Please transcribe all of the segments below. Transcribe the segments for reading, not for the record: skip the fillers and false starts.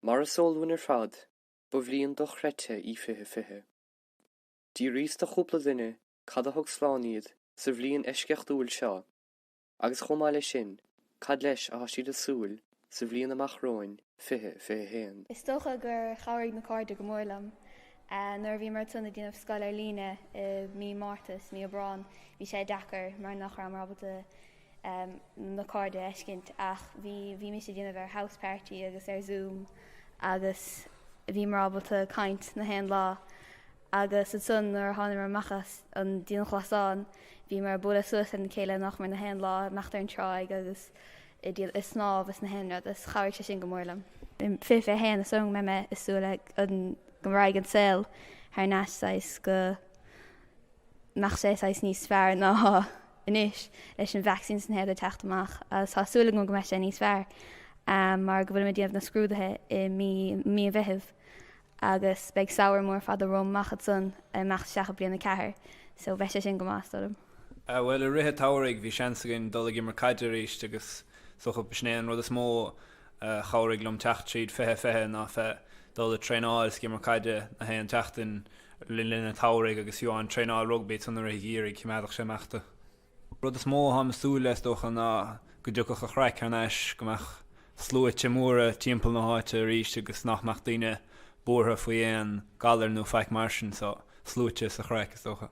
Mar a sólún ar fad, ba bhríonn do chreite í fiche. Dí rís do chúpla duine cad a thug sláiníad sa bhliain eisceachtúil seo, agus chomh lei sin, cad leis a thosaigh a súil sa bhliain amach roin fiche héan. Is tócha gur chabhraigh na cáirde go mórlam. Nuair bhí mar tunna díanamh scoil ar líne mí Mártas, mí Abrán, bhí sé dachar mar nach raibh marbalta na cáirde eiscint ach bhí mí sé díanamh ar house party agus ar Zoom agus bhí marbalta caint na hen lá agus an sun ar tháinig mar machas an díana chlasán bhí mar bula suas an céile nach mar na hen lá meachtar an tráig agus is snáb is na hen is chair sé sin go mórlam. Fife hen a song me is súla an Gymraeg an sel haar náis go nach sé níos fearr ná inis leis an vaccines an héad a teachtamach as thásúla go me sé níos fearr mar go bhfuil me díobh na scrúdathe I mí a bheitheh agus beag saoir mór fad a rom machchad san meach seacha bliana cethir so bheith sé sin go mástalm. Well a rithe táirigh bhí seansagin dul gimar caiidir éis agus socha besnéan rud is mó cháirigh lom techt siad fethe ná fethe dul a tréáil gimar caiide na hé an teachtain linna táirigh agus fiú an tréáil rugbé san ra gíirigh chimeadach sé meachta. Rud is mó ha súl leis docha ná go dúcha a chreic ar neis gomach slúite móra timppla na háite ríist agus nachach daine bórtha faoi éon galar nó feic marsin so slúite sa chreic is docha.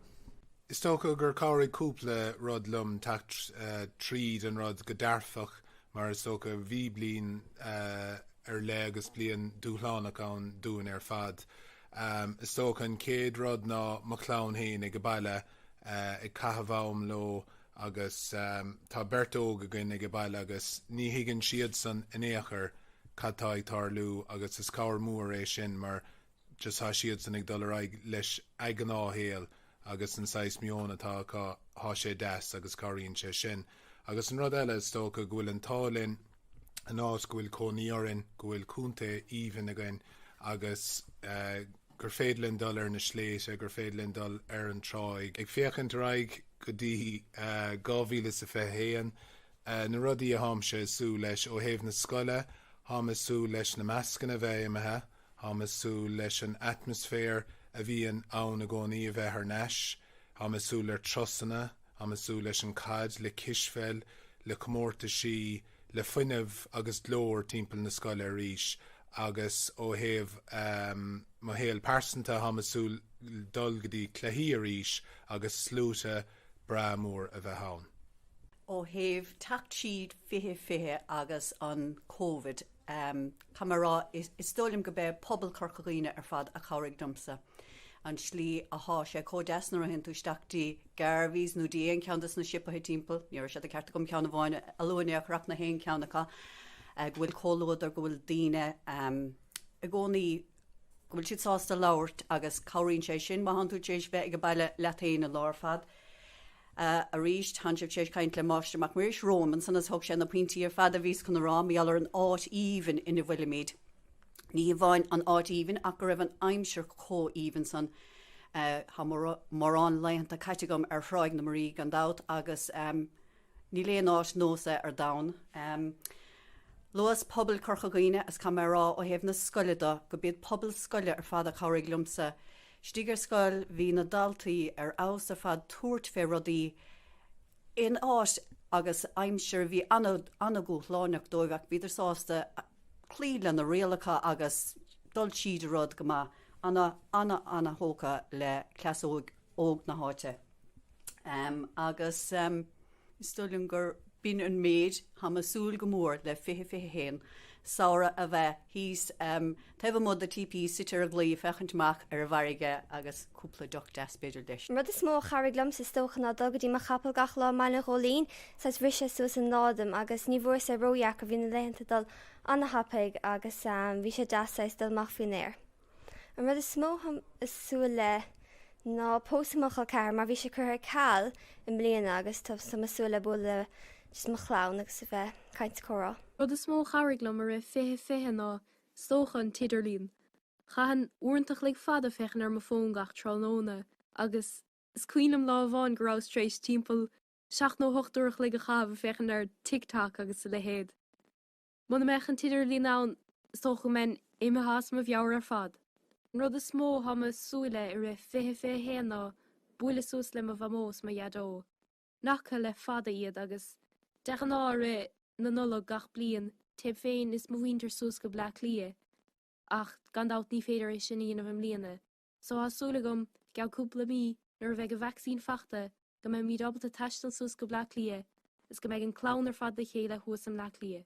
Is tócha gur cáirigh cúpla rud lum techt tríd an rud go dearfach mar is tócha bhí blin ar le agus blian dúchláánach an dúin ar fad. Is tócha an céad rud ná machlán hain ag go baile ag cahabhám lo agus tá bertóg a gin ag go baile agus ní higann siad san inéachar cadtá ag tarlú agus is cáir mór éis sin mar just há siad san ag dul raig leis ag an áhéal agus an 6 milliún atá há sé des agus caríonn sé sin. Agus an rud eile is tócha go bhfuil an tálinn an ás go bhfuil cóníorin go bhfuil cúnta íhan again agus gur féadlann dul ar na sléise gur féadlann dul ar an tráig. Ag féachant raig go dtí 2021 na rudaí a thámse sú leis ó thaobh na scoile, thámas sú leis na meascanna bheith imethe, thámas sú leis an atmosfér a bhí an ann a gcónaí a bheith ar neis, thámas sú leir trosanna, thámas sú leis an caid le cisfeil, le comórta sí, le fuineh agus glór timpeall na scoile arís agus ó thaobh má héal persanta thámas sú dul go dtí cleithí arís agus slúte bramór a bheith ann. Ó thaobh teacht siad fiche agus an COVID Camerará is dólim go bheith pobl corcaghine ar fad a cháirigh domsa. An slí a há sé códeasnar a hen túisteachtaí garbhís nó díon ceantas na sipathe timpeall, níor sé a ceartta gom ceanna bháine a luúneach rach na héon ceannacha go bhfuil cólamhad ar go bhfuil daoine a gcónaí go bhfuil siad sásta labhairt agus cabhraíonn sé sin má han tú tééis bheith go baile leataína lár fad. A ríist hansib sé caint le máiste mac muirs Róman san as thug sé na pointí ar fad a bhís chun rá íallar an áit íhan ina bhfuile méid. Ní bhain an áit íhan ach go raibh an aimseir có íhan san marrán leianta caiitegam ar phráig na marí gan dat agus ní léon áit nósa ar dain. Luas pobl corchaghine as Camerará ó thaobh na scoileda go bíad pobl scoile ar fad a cháirigh lumsa. Stígar scoil hí na daltaí ar aus a fad túirt fé rudaí in áit agus aimseir bhí anagú lánach dóibheh bhíidir sásta clíle na réalacha agus dul siad a rud go má anna hóca le clasóg óg na háite. Agus stúlinn gur bín an méid ha a súl go mór le fiche héin. Saora a bheith hís taobh mód a TP sitar a glí fechantach ar a bharige agus cúpla docht despéidir leis. Rud is mó chariglam sa stocha ná dogadtí mar chapel gach lá meile cholín sas bhrise suas an nádam agus ní bhór sa roiach a bhína leanta dul anna hapaig agus bhí sé deasáis dul mach finéir. An rud is mó is súil le ná pósamach a ceir mar bhí sé chur cáil in bliana agus tá sa súla bula just mo chlán agus bheith caint chorá. Rud is mó chariglam ar fiche ná stócha an tiidirlín. Chahan uintach le fada fechan ar ma fón gach trálóna agus is cuiinam lá bháin gorás trééis timppel 16:08 le a chah fechan ar TikTok agus le héad. Muna mechan tiidirlín ná stócha men Éime has ma bheabhar ar fad. An rud is smó ha ma súile ar a fé héana bula sús le a bhamós ma iadó. Nacha le fada iad agus dechan á ra na nula gach blian tib féin is mhuinter sús go blach lia. Ach gandát ní féidir is sin íana bhim líana. So ha súla gom gael cúpla mí nar bheith go vaccín fachta go me míad obalta taistal sús go blach lia is go meid an clán ar fad le chéile thuas am lach lia.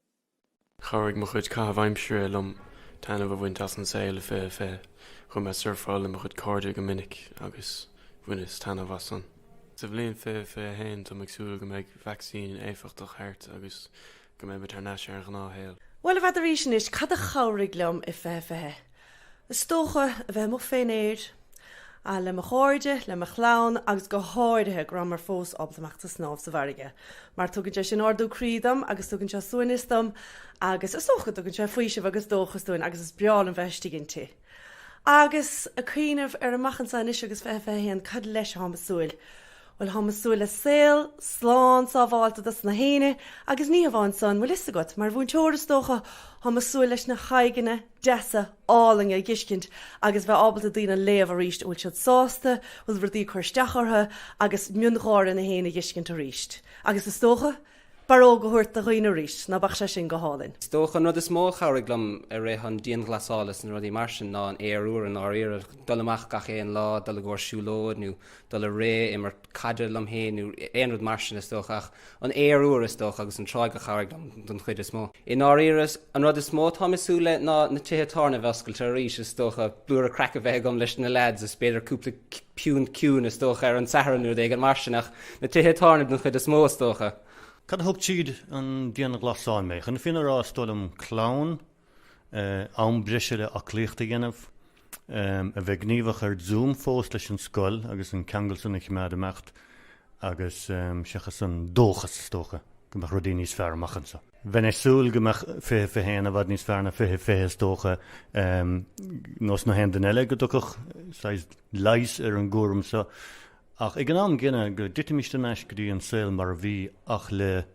Choirg mo chud cabhaimsúir lom tána bh bhaint as an saoil fé chum me surfáil mo chud cóide go minic agus bhuinas tána bhasan. Sa bblion fé héin tá agsúil go méid vaccín éfachtach thart agus go méid tar neis ar an áhéil. Well a bheit a rísin is cad a chairigh lom I fé. Is tócha a bheith mo féin éir a le mo cháide, le mo chlán agus go háidethe gra mar fós obtamachta snáb sa bharige. Mar tugann sé sin ordú crídam agus tugann se suinistam agus is socha tugann sé faoisih agus dóchasúin agus is breáil an bheistigintí. Agus a cuiineh ar amachchan sa is agus fé héan cad leis hamasúil. Well hamasúil a saoil, sláán sábháilta das na héine agus ní bháin san bhfuil is agat mar bhún teoras dócha hamasúil leis na chaigeine deasa álinge giscint agus bheith ábalta dtína léamh a ríist bhfuil siad sásta bhfuil bhrdí chuirsteachhartha agus mionngáir na héine giscint a ríist. Agus is tócha baró go thuirt a chuoine ríist na bach sé sin go hálinn. Stóchan rud is mó chairiglam a ré an díon glasálas an rudí mar sin ná an éarúr an áíar dul amach gach éon lá dul a ggur siúlód nó dul a ré imar cadidir am héinú éonrúd mar sin is tóchach an éarúr is tócha agus an tráid go chairiglam don chuid is mó. In áíras an rud is mó támasúla ná na tuthetarna bhescail tar ríis is tócha blúr a crack a bheith gom leis na lads is beidir cúpla ciún is tócha ar an saharnú ag an mar sinach na tuthetarna don chuid is mó is tócha. Cad thug tíd an díana glasáin mé. Chun fin rá stolum clán an briseile a clíochta ghéanamh a bheith gníomhach ar zoom fós leis an scoil agus an ceangal san ich mead amecht agus sechas an dóchas tócha go meach rudí níos fear amachchansa. Bheith go meach fé héana a bhd níos fear na fé tócha nos na hen den eile go dúchach leis ar an gúramsa. Ach ag an am gine go ditimiste neis go dtí an saoil mar bhí ach le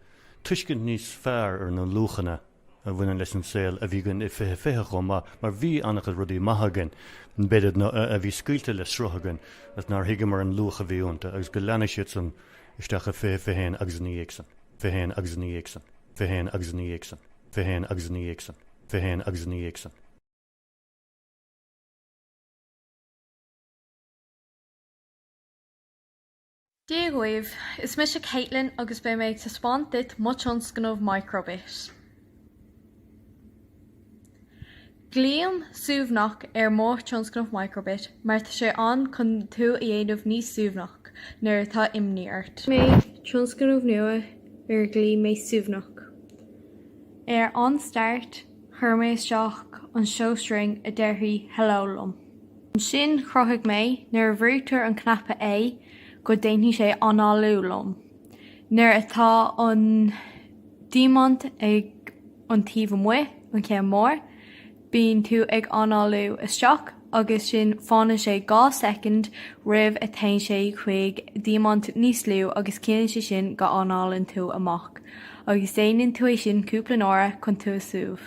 tuiscint níos fearr ar na luchanna a bhfuin leis an saoil a bhí gon I fé chum mar bhí annach rudí maithagan an beidir a bhí scuilte le sruthagan as nar hiige mar an lucha bhíúnta agus go lena siad san isteach a féhéin agus ní éagsan. Féhéin agus ní éagsan. Féhéin agus ní éagsan. Féhéin agus ní éagsan. Féhéin agus ní éagsan. Déaghaibh, is mis a Caitlin agus be méid sa spáin dit muchons gnomh microbit. Glíam súbhnach ar muchons gnomh microbit, mar tá sé an chun tú a dhéanamh níos súbhnach nuair atá imníart. Mé tjons gnomh nua ar glí mé súbhnach. Ar an start, chuir mé isteach an showstring a deirthaí helolum. An sin chrothaigh mé nuair bhrútar an knappa é go déanfaí sé anáúlum. Nuair atá an dímont ag an taobh mu an céim mór, bíonn tú ag anáú isteach agus sin fána sé 2 second ribh a tain sé chuig dímont níos lú agus cíann sé sin go análann tú amach, agus déanann tú é sin cúpla óra chun tú súbh.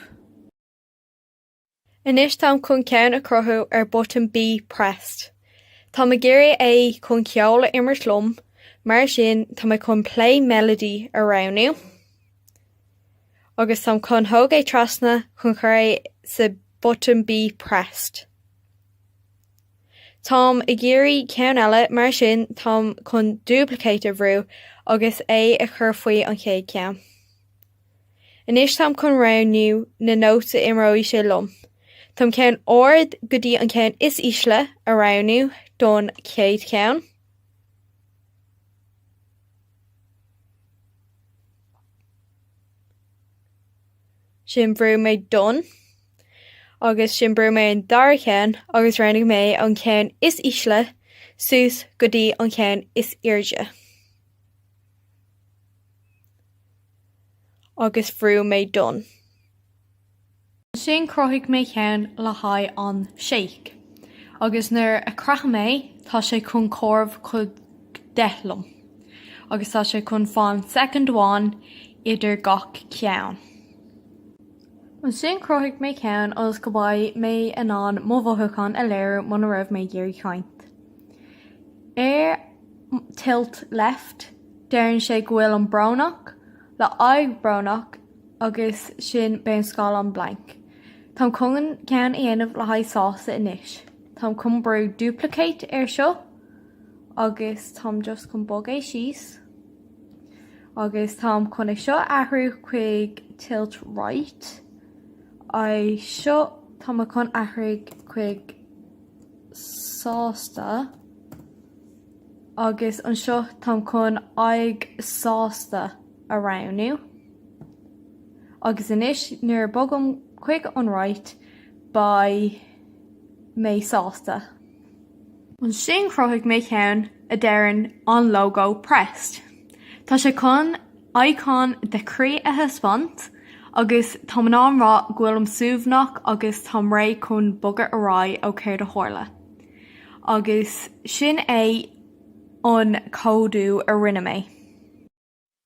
Inis tám chun ceann a crothú ar button B pressed. Tá me géire é chun ceola immert lom, mar sin tá me chun play melody aroundú. Agus tám chun thug é trasna chun chuir sa button B pressed. Tám I géirí ceann eile mar sin tám chun duplicate a bhrú agus é a chur faoi an chéad ceann. Inis tám chun roundniu na nóta imróí sé lom. Tám ceann ord go dtí an ceann is ísle aroundniu don chéad ceann. Sin bhrú mé don, agus sin bhrú mé an dar ceann agus roinnig mé an ceann is ísle sús go dtí an ceann is irde. Agus bhrú mé don. Sin crothaigh mé ceann le haghaidh an shake. Agus nuair a crach mé, tá sé chun corb chud deithlum. Agus tá sé chun fáin second one idir gach ceann. An sin croigh mé ceann agus go bhaid mé an móbhathúchan a léir muna raibh mé géirí chaint. Tilt left, déireann sé go bhfuil an bránach, le aghaidh bránach agus sin ben scáil an blank. Tá cugan ceann dhéanamh le haghaidh sásta inis. Tá chum brú duplicate seo, agus tá just chun bog é síos. Agus tá chun seo athrú chuig tilt right. Seo tá chun athrú chuig sásta. Agus an seo tá chun aghaidh sásta aránnú. Agus inis nuair bogam chuig an right ba mé sásta. An sin croigh mé ceann a deireann an logo pressed. Tá sé chun icon de crí a spont agus tá an rá ghfuilm suúbhnach agus tá ré chun bogart ará ó céir a chóirla. Agus sin é an códú a rinne mé.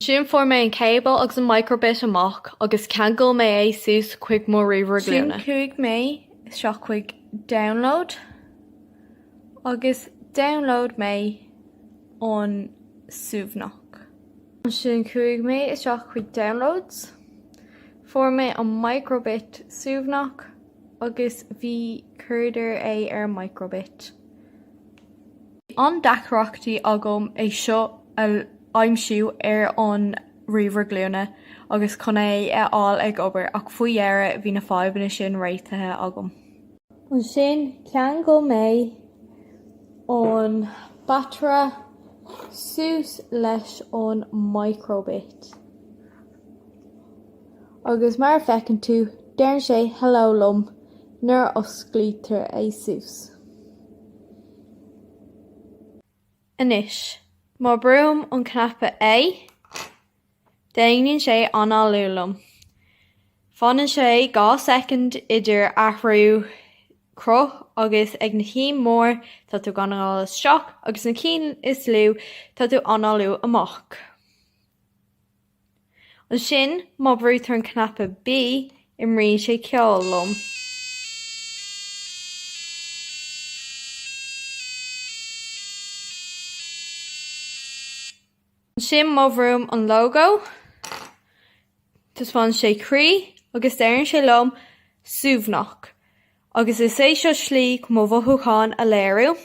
Sin for mé an cable agus an microbit amach agus ceangail mé é sús chuig mór riomhar glúna. Sin chuig mé seo chuig download agus download mé an suúbhnach. Sin chuig mé is seo chuig downloads. For mé an microbit suúbhnach agus bhí chuidir é ar microbit. An dachrachtaí agam é seo aimsiú ar an riomhar glúna agus chun é fháil ag obair ach faoi dhearra bhí na fábanna sin réitethe agam. An sin ceann go mé an batra sús leis an microbit. Agus mar fecinn tú déireann sé hello lom nuair osclaítear é sús. Inis, má brúm an cnappa é, déanann sé análúlam. Fanann sé 2 second idir athrú croch agus ag na chin mór tá tú ganáil isteach agus na chin is lú tá tú análú amach. An sin má brútar an cnappa B imríonn sé ceol lom. Sin má bhrúm an logo, tuspáin sé crí agus déireann sé lom suúbhnach, agus is é seo slí go móbhathúcháin a léiriú,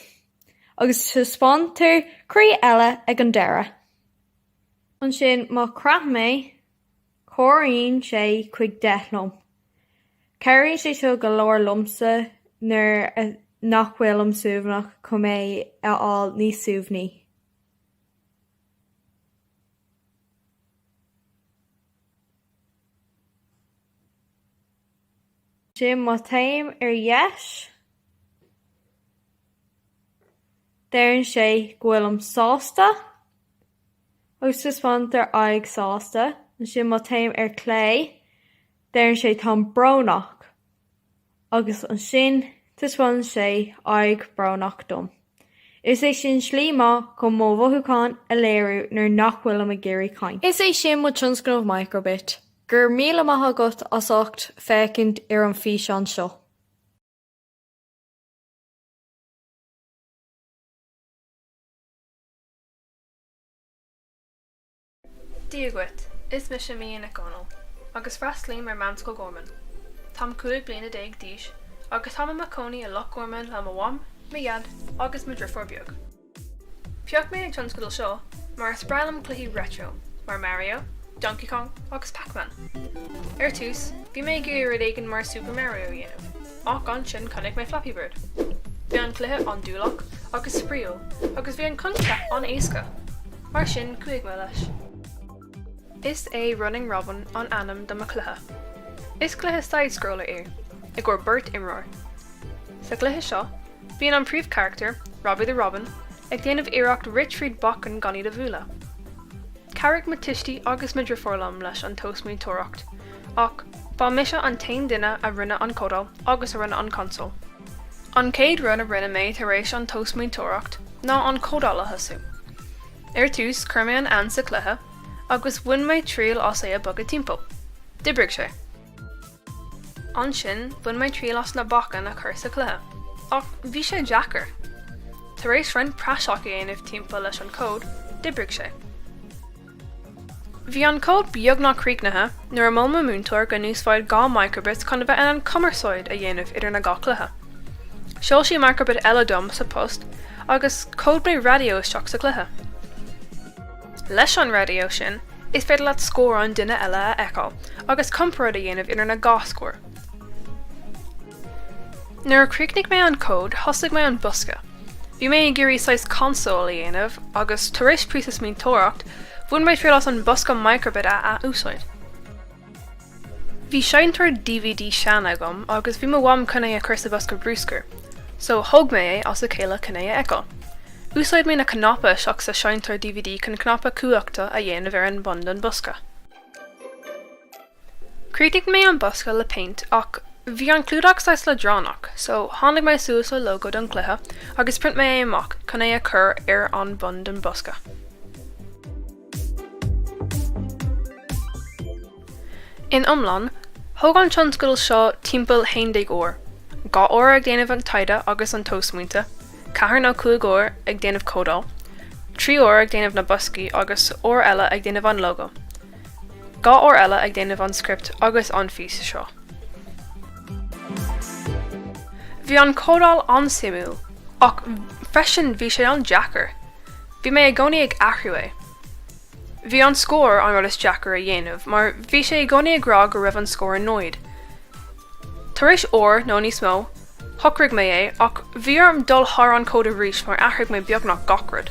agus tuspáintear crí eile ag an deireadh. An sin má craith mé, chóiríonn sé chuig 10 lom. Ceiríonn sé seo go leor lomsa nuair nach bhfuil an suúbhnach chun mé a fháil níos suúbhnaí. Sin má taim ar yes, déireann sé go bhfuil am sásta, agus tuspáintear aghaidh sásta, an sin má taim ar clé, déireann sé tá bránach, agus an sin tuspáin sé aghaidh bránach dom. Is é sin slí má go móbhathúcháin a léiriú nuair nach bhfuil am a géirí chaint. Is é sin mo tionscnamh microbit. Gur míle maith agat as 8 fécinnt ar an fís an seo. Díaghuit, is mis mí ina gonal, agus freslí mar mans go gorman. Tam cúig bliana déag díis, agus tam ma cónaí a loch gorman le ma wam, ma iad, agus ma drifor beag. Peoch mé ag tionscadal seo, mar sprálam cluichí retro, mar Mario, Donkey Kong agus Pac-Man. Tús, bhí mé géir éigen mar Super Mario dhéanamh, ach an sin chunig mé Flappy Bird. Bhí an cluiche an dúlach agus sprío, agus bhí an concept an éasca, mar sin cuaig me leis. Is é Running Robin an anam do ma cluiche. Is cluiche side-scroller ar, ag gur Bert imreoir. Sa cluiche seo, bhí an príomh character, Robbie the Robin, ag déanamh iireacht Richfried Bachchan Ganni de Bhula. Carrick ma tistí agus ma driforlam leis an toastmú tóracht, ach ba mise an tain duine a rinne an codal agus a rinne an console. An céad run a rinne mé tar éis an toastmú tóracht ná an codal a hasú. Tús chur mé an ansa cluiche agus bhain mé tríal as é a bug a timppó. Dibrig sé. An sin bun mé trí las na bachan a chur sa cluthe. Ach bhí sé Jackar. Tar éis rin praseach a dhéanamh timpeall leis an cód, dibrig sé. Bhí an cód beagnach críochnathe nuair a mólma múntóir go núsfáid gá microbits chun bheith an cumarsáid a dhéanamh idir na gá cluthe. Seol sí microbit eile dom sa post agus cód mé radio isteach sa cluthe. Leis an radio sin, is féidir leat scór an duine eile a eáil agus compórad a dhéanamh idir na gá scór. Nuair a críocnig mé an cód, thosaigh mé an busca. Bhí mé géirí sais console a dhéanamh agus tar éis príosas mín tóracht, bhain mé féidir an busca microbit a úsáid. Bhí seintar DVD sean agam agus bhí mo bham cunna a chur sa busca brúscar, so thug mé é as a céile cunna a eáil. Úsáid mé na cnapa seach sa seintar DVD chun cnapa cuaachta a dhéanamh ar an bund an busca. Críotigh mé an busca le paint ach bhí an clúdach sais le dránach, so tháinig mé suas le logo don cluthe agus print mé amach chun é a chur ar an bund an busca. In Umlan, thug an tionscadal seo timpeall 11 uair, 2 uair ag déanamh an taide agus an toastmuinte, 4 nó 5 uair ag déanamh códáil, 3 uair ag déanamh na buscaí agus uair eile ag déanamh an logo. 2 uair eile ag déanamh an script agus an fís seo. Bhí an códáil an simú, ach freisin bhí sé an Jackar. Bhí mé ag gcónaí ag athhrú é. Bhí an scór an rud is Jackar a dhéanamh, mar bhí sé ag gcónaí ag rá go raibh an scór an nóid. Tar éis uair nó níos mó, thucraigh mé é ach bhí arm dul thar an cód a rís mar athraigh mé beagnach gacrad.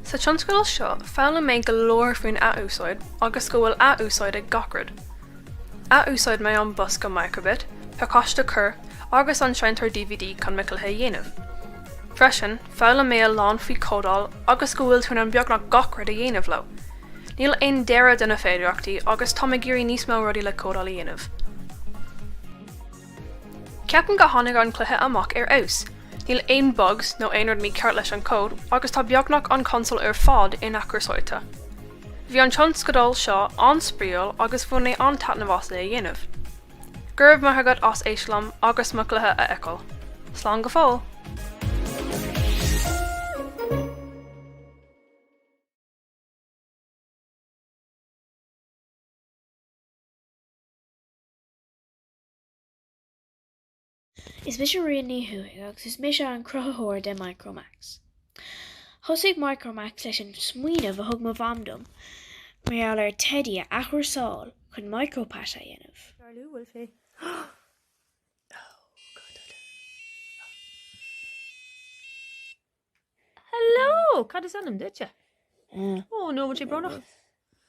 Sa tionscadal seo, feanna mé go leor faoin a úsáid agus go bhfuil a úsáid ag gacrad. A úsáid mé an busca microbit, peáiste chur agus an seintar DVD chun micilthe dhéanamh. Freisin, feanna mé a lán faoi códáil agus go bhfuil tún an beagnach gacrad a dhéanamh le. Níl aon deire duna féidireachtaí agus tá mé géirí níos mó rudaí le códáil a dhéanamh. Ceapan go tháinig an cluthe amach ar aus. Níl aon bugs nó aon rud mí ceart leis an cód agus tá beagnach an console ar fád in acrasóite. Bhí an tionscadal seo an spríal agus bhfuin é an tatnamhás le a dhéanamh. Gurbh mar thugad as éislam agus mo cluthe a eáil. Slán go fóil! Is mis riníú agus is mis an crothóir de Micromax. Thosaigh Micromax leis an smuoine bh thug mo bhamdom, mar ar Teddy a achar sáil chun micropat a dhéanamh. Charlú bhfuil fé. Hello, cad is anam, did you? Oh, no, what you bronach?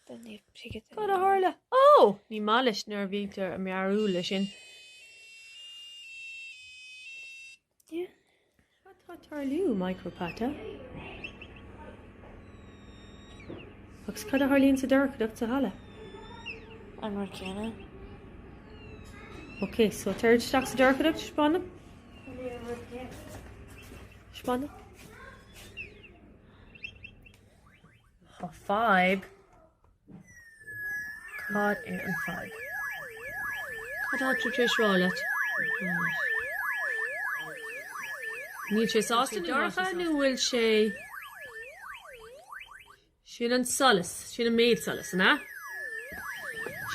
Cad a hála. Oh, ní mális nar bhítar a mearú lei sin. Yeah. What Charlú micropata? Agus cad a Harlín sa darcadach sa hala? An mar ceanna. Okay, so third stack sa darcadach, spannam? Spannam? Oh, 5. Cod and 5. Cad hat you Trish Rollet? Níl sé sásta darcha nó bhfuil sé sin an solas, sin an méid solas, na?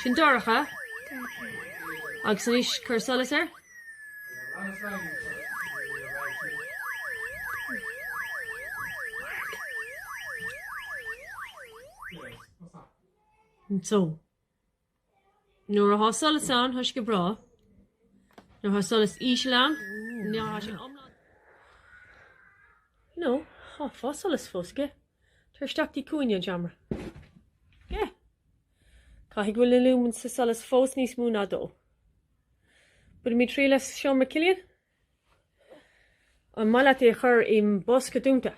Sin darcha? Agus níos chur solas ar? So, nuair a há solas an, thuis go bra. Nuair a há solas ísleán, nuair a há sin omlá. No, fósalas fósige. Tar stachtaí cúine jamra. Yeah. Caithigh bhfuil le lumen sa solas fós níos mú ná dó. Bud mí trí leis Seán McCillian? An maiile é chur im bosca dúnta.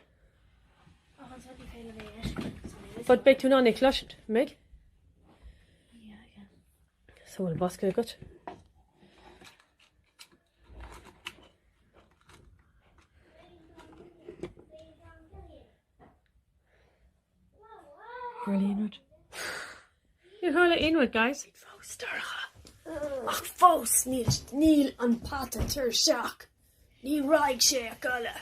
Fod beit tú ná ag cloisiid, meg? So bhfuil bosca agat. Brilliant. You heard it in with, guys. Ach fós níl an pata tir seach. Ní raig sé a gala.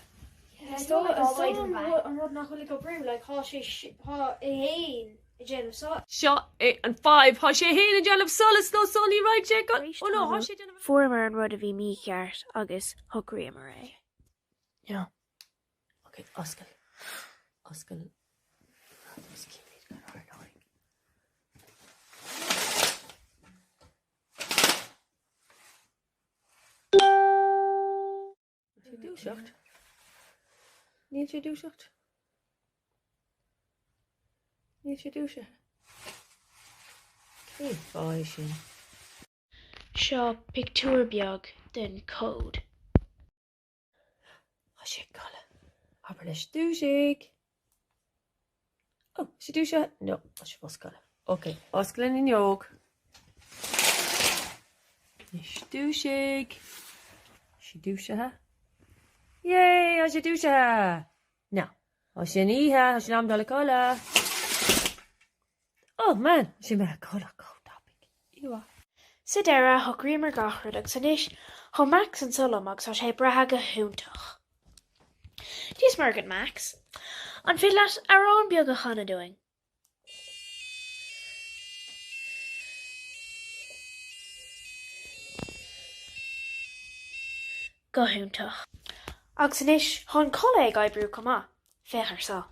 an rud nach chuig go brim le há sé há éon i déanamh sá. Seo an 5 há sé héana an gealamh solas nó solí raig sé go. Oh no, há sé déanamh. Fuair an rud a bhí mí ceart agus thugraí mar é. Ja. Ok, Oscar. Níl sé dúiseacht. Cé fáil sin. Seo pictiúr beag den cód. Tá sé gala. Aber leis dúisigh. Oh, sé dúise? No, tá sé fós gala. Ok, oscailin in joog. Leis dúisigh. Sé dúisethe? Yay, tá sé dúisethe. No, tá sé níthe, tá sé am dala cola. Oh man, sé me cola topic. Iwa. Sa deire thugraí mar gachard agus sanis chun Max an sulam agus tá sé brethe go húntaach. Díos mar good Max. An fi leat arán beag a chana doing. Go húntaach. Agus sanis chun colla ag oibrú comá. Fechar sa.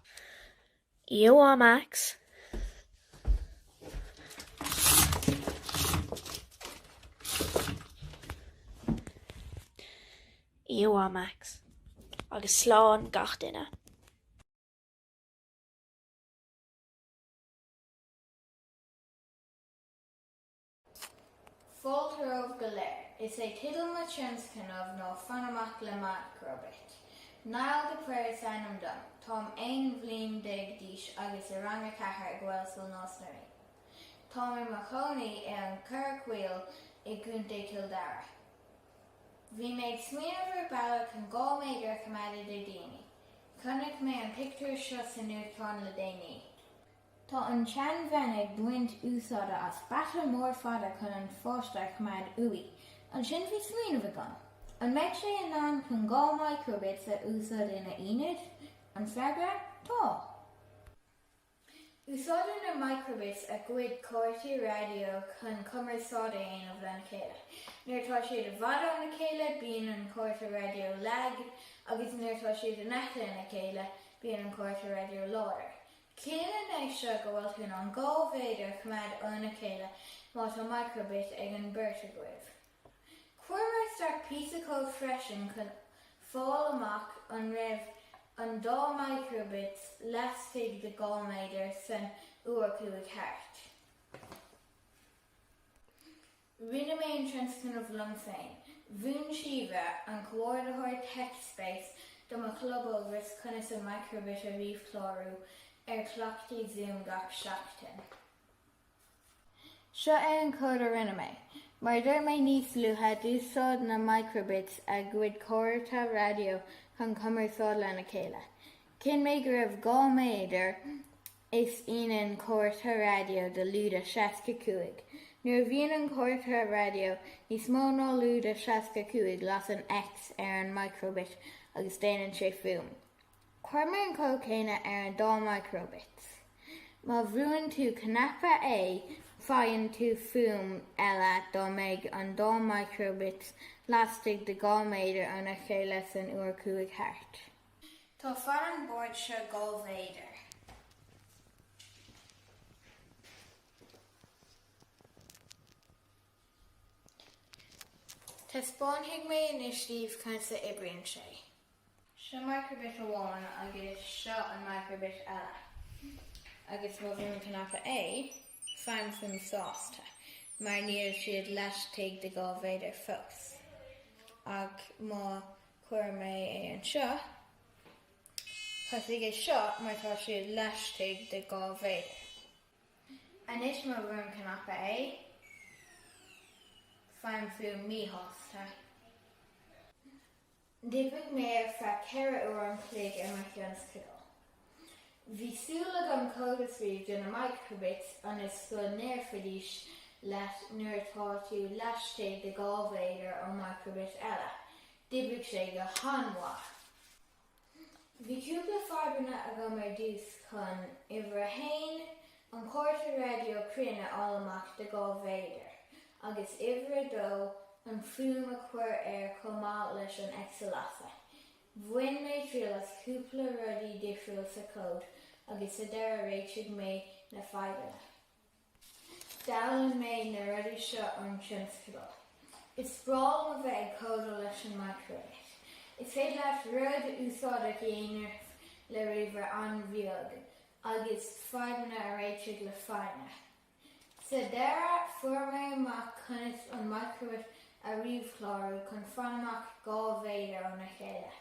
Iwa Max. Iwa Max. Agus sláán gach duine. Fáiltear go léir is é tidal na tionscanmh nó fanamach le macrobit. Náil go prair sanam dom, Tom ein bhlíon déag díos agus I rang a cethar ghfuil sul nósnaí. Tom I macónaí an curcuil I gúnta Kildara. Bhí méid smaoineamh bailach an 2 méidir chumada de daoine. Chonaic mé an pictiúr seo san nuachtáin le déanaí. Tá an tean bhenig buint úsáide as bachla mór fada chun an fóstar chumad uí, an sin bhí smaoineamh agam. An méid sé an ná chun 2 microbits a úsáid ina ionad, an freagra tá. Úsáid na microbits a gcuid cóirtí radio chun cumarsáide aanamh lena chéile. Nuair tá siad a bhada na chéile bíonn an cóirtí radio lag, agus nuair tá siad a nechta na chéile bíonn an cóirtí radio láir. Céile néis seo go bhfuil chun an 2 méidir chumad na chéile má tá microbit ag an beirt a gcuibh. Cuair start píosa cód freisin chun fáil amach an raibh an 2 microbits lastig de 2 méidir san uaircuaig thart. Rinne mé an tionscanmh lom féin. Bhún siomha an comhórdathir TechSpace do a club agus conas an microbit a riomhlárú clochtaí Zoom gach seachtain. Seo an cód a rinne mé. Mar dúirt mé níos luatha d'úsáid na microbits a gcuid cóirtí radio chun cumarsáide lena chéile. Cin mé go raibh 2 méidir is ionan cóirtí radio de lúda 65. Nuair bhíonn an cóirtí radio níos mó ná lúda 65 las an X an microbit agus déanann sé fuaim. Chuir mé an cócéine an 2 microbits. Má bhrúann tú cnapa fáinne tú fuaim eile dá méid an 2 microbits lastig de 2 méidir anna chéile san uaircuaig thart. Tá fear an bord seo 2 méidir. Tá spáintheag mé inistíomh chun sa ibrion sé. Seo microbit amháin agus seo an microbit eile. Agus má bhíonn cnapa feim fuaim sásta, mar níl siad leistigh de 2 méidir fós. Ag má chuir mé an seo, chuig seo mar tá siad leistigh de 2 méidir. Anis má bhíonn cnapa feim fuaim míthasta. D'fhic mé fra 4 uair an chloig ar mar cheann sciil. Bhí súla an códas riomh den na microbits an is go neirfidís leis nuair táú leisté de gábhéidir ó microbit eile. D'oibrig sé go hanmhaith. Bhí cúpla farbanna a go mar dús chun uimhre hain an córta radio crinne álamach de gábhéidir, agus uimhre dó an fuam a chuir comá leis an exalasa. Bhain mé trialas cúpla rudí difriúil sa cód, agus a deir réiteag mé na faibanna. Dalan mé na rudí seo an tionscadal. Is brál a bheith ag códal leis an microbit. Is féad leat rud úsáid a dhéanamh le roimhre an bheag, agus faibanna a réiteag le faine. Sa deire fuair mé amach conas an microbit a riomhchlárú chun fanamach gábhéidir ó na chéile.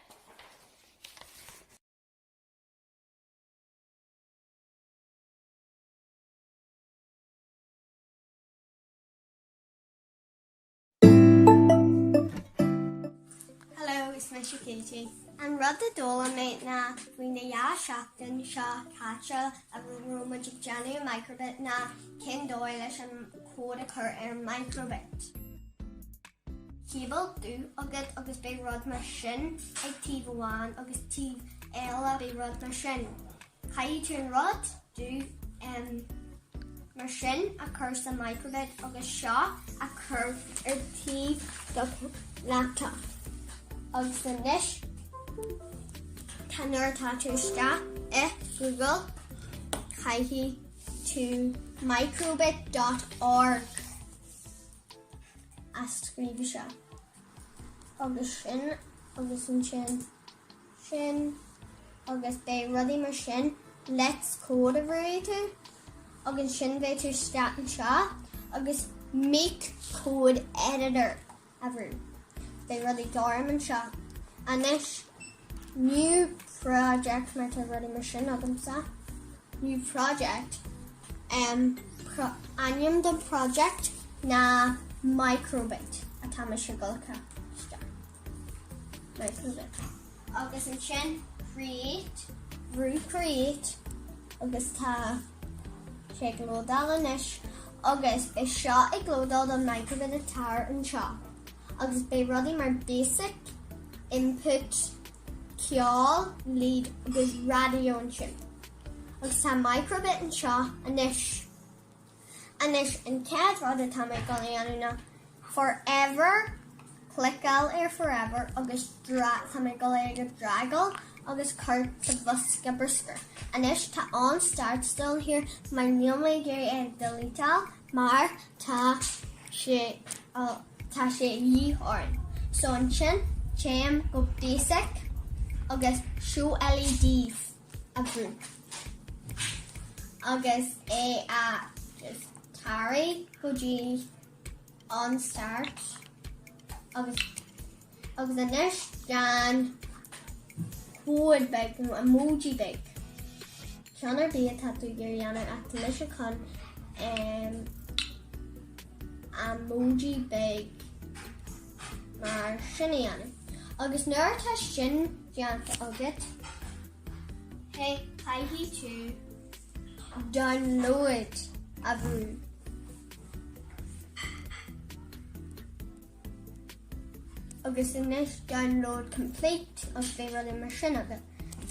Hello, it's Misha Katie. An rud a dóla mé na bhí na dhá seachtain seo caite a bhróid Jenny a microbit na cin dóil leis an cód a chur ar microbit. Cíbal dú agad agus bé rud mar sin ag tíomh amháin agus tíomh eile bé rud mar sin. Caithfidh tú an rud dú mar sin a chur sa microbit agus seo a chur ar tíomh do laptop. Agus the nish Tanner Tattoo Stat Google Kaiki to microbit.org Ascribisha August Shin August Shin August Bay Ruddy Machine Let's Code Operator August Shin Bay to Stat and Shot August Make Code Editor ever. They really dorm and shop. And this new project my ready machine new project anium the project na microbit atomishigalka star microbit August and Shin recreate August ta shake glodal anish August is shot a glodal the microbit a tower and shop. Agus bé rudí mar basic input ceol lead agus radio an sin. Agus tá microbit an seo anis an cead rud atá mé goíanúna forever clickáil ar forever agus tá mé go go dragal agus chuir sa bhosca briscar. Anis tá an start still here mar níl mé géir ag deletal mar tá sé horn. So an sin chéim go basic agus show LEDs a bhrú. Agus é a just tari go dí on start agus anis gan code bag emoji bag. Seanar bí a tatú gurianna at lei chun emoji bag mar sinna agus nuair tá sin deanta agat caithfidh tú download a bhrú. Agus inis download complete agus bé rud mar sin agat.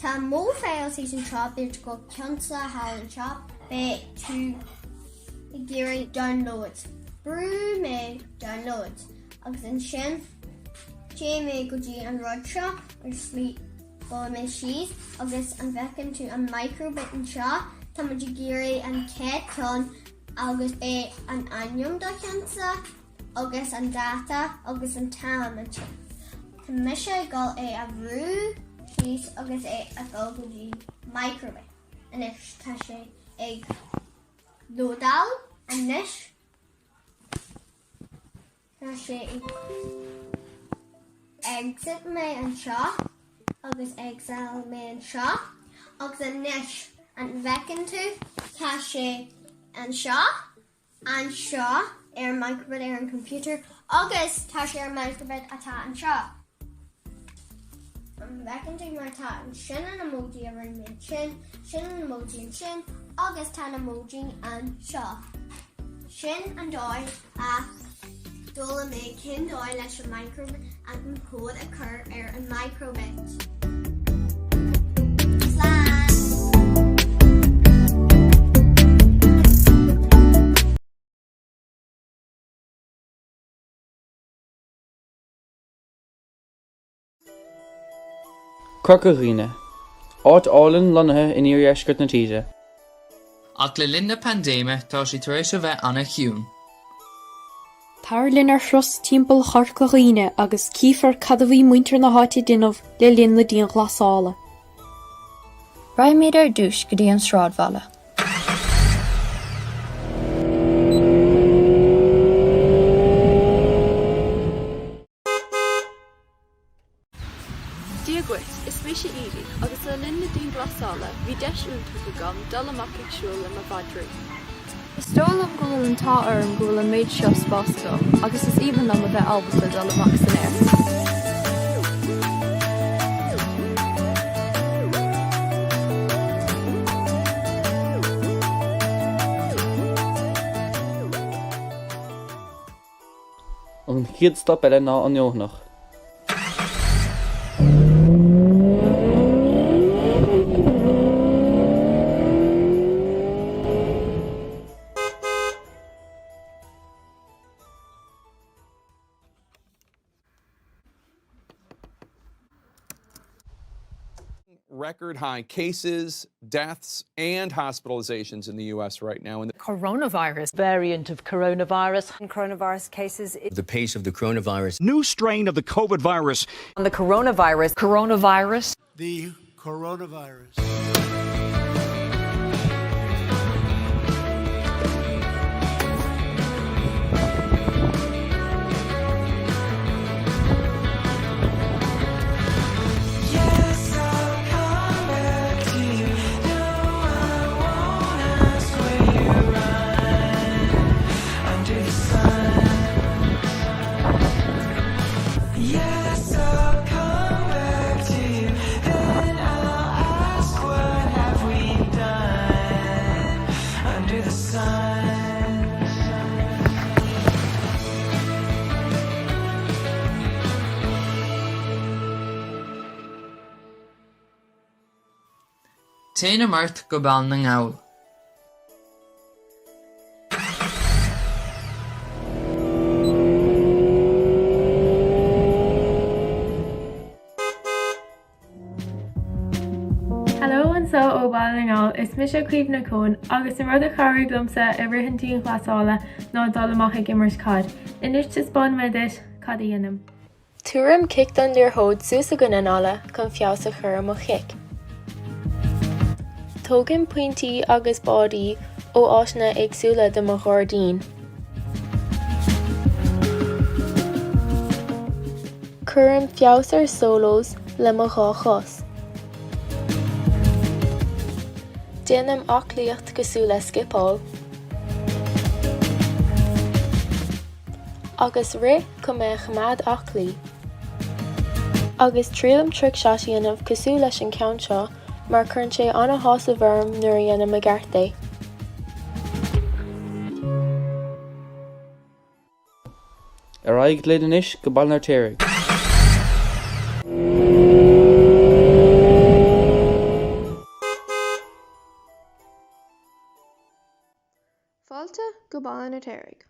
Tá mó files an shop ir go ceansa hall an shop bé tú géirí download. Brew me download agus an sin Jamie go dí an rud seo ar slí go mé siad agus an bhecinn tú an microbit an seo tá muid géirí an céad agus é an anium do cheansa agus an data agus an tam an sin. Tá mise gáil é a bhrú siad agus é a gáil go dí microbit anis tá sé ag lodal anis tá sé exit me an seo agus exile me an seo agus an nish an bhecinn tú tá sé an seo ar microbit ar an computer agus tá sé ar microbit atá an seo. an bhecin mar tá an sin an emoji a ring min sin an emoji an sin agus tá an emoji an seo. Sin an dóil a dóla mé cin dóil leis an microbit an cód a chur an microbit. Crocaghine. Áit álann lonathe in íor eisceart na tíide. Ach le linn na pandéime tá sí tar éis a bheith anna chiún. Táir linn ar thros timpeall Chorcaghine agus cífar cadmhaí muintir na háite duinmh le linn le díon ghlasála. Raibh méid ar dúis go dtí an sráidbhaile. Díagwit, is mé sé íri, agus le linn na díon ghlasála, bhí deis únta go gam dul amach ag siúil am a bhadrú. Is dóil am gúil an tá orm gúil an méid seo spásco, agus is even am a bheith albalta dul amach san air. An chiad stop eile ná an neomhnach. Record high cases, deaths, and hospitalizations in the U.S. right now. And the coronavirus variant of coronavirus. And coronavirus cases. The pace of the coronavirus. New strain of the COVID virus. On the coronavirus. Coronavirus. The coronavirus. Téann mairt go baill na ngáil. Hello an so ó báil na ngáil, is mis a cuimh na cón, agus an rud a chairú glumsa a rihann tíon ghlasála ná dul amach ag immers cad. Inis is bán me dit cad a dhéanam. Túram cic don dúr hód sús a gunanála chun fios a chur mo chic. Tógann pointí agus bádaí ó áisna agsúla de mo ghordín. Cuireann feabhsar solos le mo dhá chos. Déanam aclaíocht cosúla skipáil. Agus ri go mé chumad aclaí. Agus trílam tric seatíanamh cosú leis an ceann seo mar chun sé anna hása bharm nuair a dhéanam a gcearta. Ar aig léidir inis go baill nar téirigh. Fáilte go baill nar téirigh.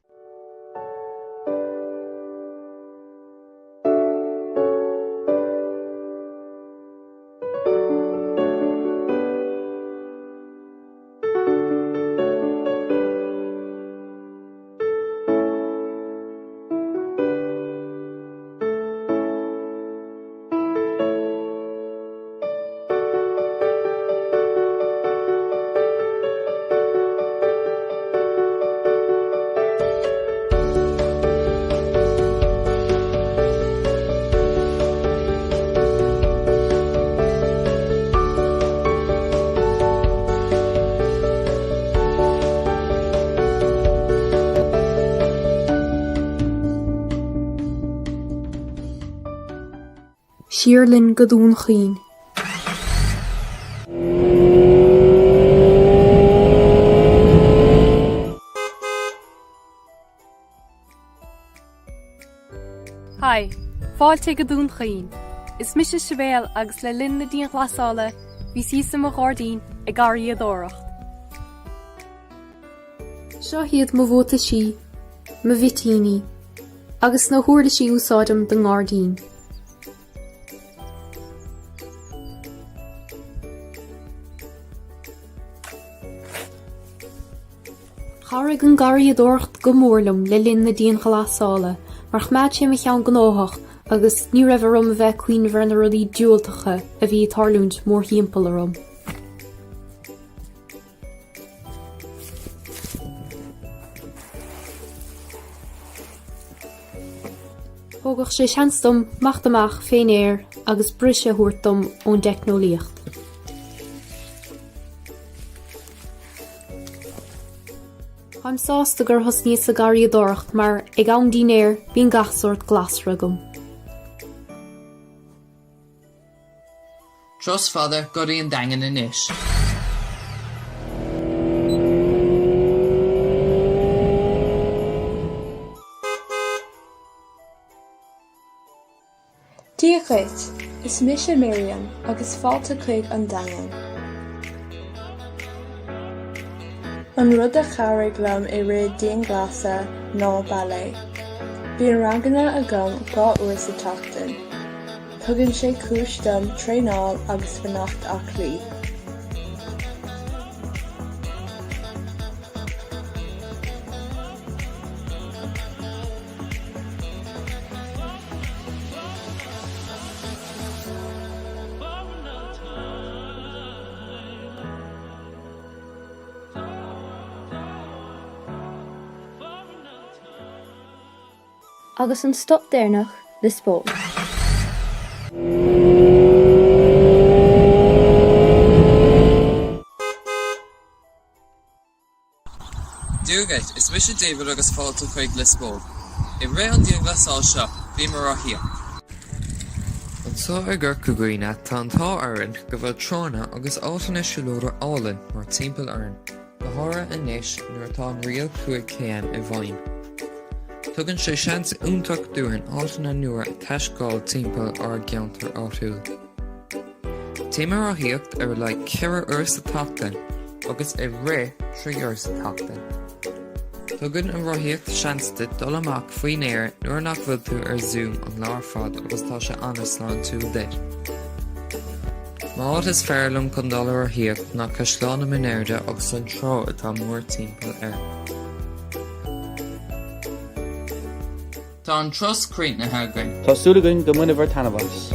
Siarlinn go dún chuin. Hai, fáilte go dún chuin. Is mis sibéal agus le linn na díon glasála, bhí síos am a gádaín ag garí a dóracht. Seo hiad mo bhóta sí, mo vitíní, agus na thuairla sí úsáidem den gádaín. Charag an garí a dóracht go mórlam le linn na díon glasála, mar chmaid sé me cheann gnóthach agus ní raibh rom a bheith cuioine bhar na rudí dúiltacha a bhí tarlúnt mór hímpel a rom. Thógach sé seanstom machtamach féin éir agus brise thuairtom ón deicnolíocht. Chaim sásta gur thos níos a garí a dóracht mar ag ann dínéir bíon gach sort glas ragam. Tros fada godaí an dagan inis. Díochait, is mise Miriam agus fáilte chuig an dagan. An rud a charraig lom I réad díon glasa ná ballet. Bhí an ranganna a gom gá uair sa tachtain. Tugann sé cúis dom tréáil agus fannacht ach lí. Agus an stop déirnach le spóil. Dúgait, is mis David agus fáilte chuig le spóil. I ré an díon glasáil seo, bhí mar rathío. An tá ar gur cúgaoine tá an tá aireann go bhfuil trána agus átainna siúlóra álainn mar timpeall aireann. Go háire inis nuair atá an rial 5 km I bhain. Tugann sé seans úntaach dúin átainna nua a teiscáil timpeall ar geantar áitiúil. Téimar rathíocht ar le ceithre uair sa tachtain agus I ré 3 uair sa tachtain. Tugann an rathíocht seansta dul amach faoin éir nuair nach bhfuil tú ar Zoom an leabhar fad agus tá sé anasláán túil deir. Má is fearlam chun dul ar rathíocht nach caisleán am airde agus an trá atá mór timpeall air. Tá an tros crínt na hagainn. Tásúlagann go muineh tanabhas.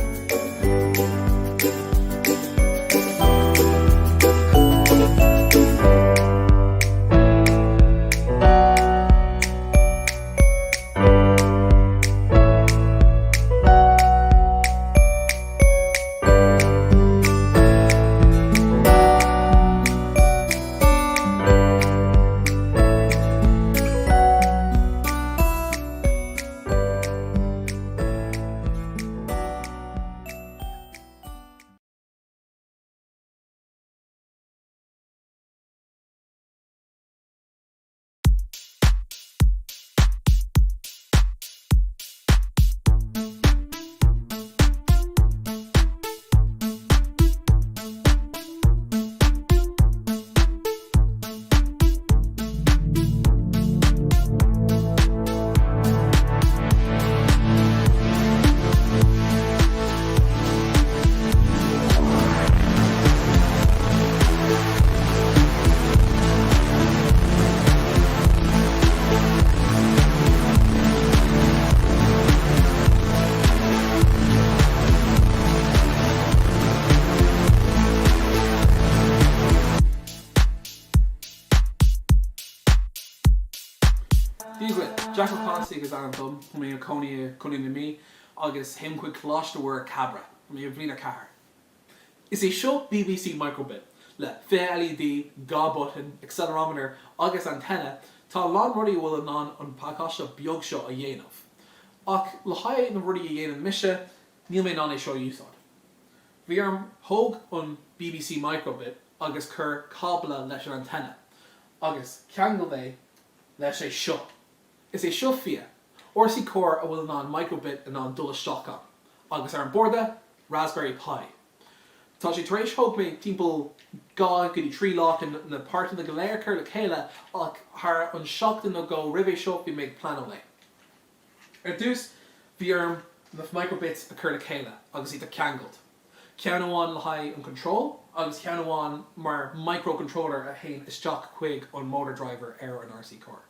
Jack O'Connell agus an dom mé a coní na mí agus him chuig chláisteúir cabra mé a bhrína car. Is é seo BBC microbit le LED, gá-button, accelerometer agus antenna tá lá ruí bhfuil an pácáiste beag seo a dhéanamh. Ach le haid na ruí a dhéanamh mise níl mé ná é seo úsáid. Bhí arm thóg an BBC microbit agus chur cabla leis an antenna, agus ceangal é leis é seo. Is é seo fia, orsaí cór a bhfuil ná microbit in an dul isteach an, agus ar an borda Raspberry Pi. Tá sé tar éis thóg mé timpeall 2 go dtí 3 lá na páirte na go léir chuir le chéile ach thar an seachtain nó go ribh é seo bhí méid plan le. Ar dús bhí arm na microbits a chur le chéile agus iad a ceangalt. Ceann amháin le haigh an control agus ceann amháin mar microcontroller a haon isteach chuig an motor driver ar an RC car.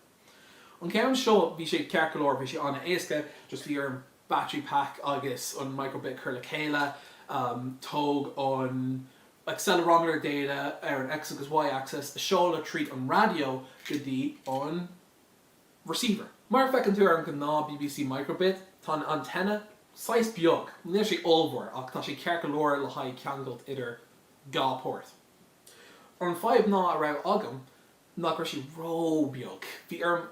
An ceann seo bhí sé cearcolóir bhí sé anna éasca just bhí arm battery pack agus an microbit chur le chéile, tóg an accelerometer data ar an X agus Y axis a seo le tríd an radio go dtí an receiver. Mar fecinn tú ar an go ná BBC microbit tá an antenna 6 beag, níl sé olmhór ach tá sé cearcolóir le haigh ceangalt idir 2 pórt. Ar an 5 ná a raibh agam nach raibh sé ró beag. Bhí arm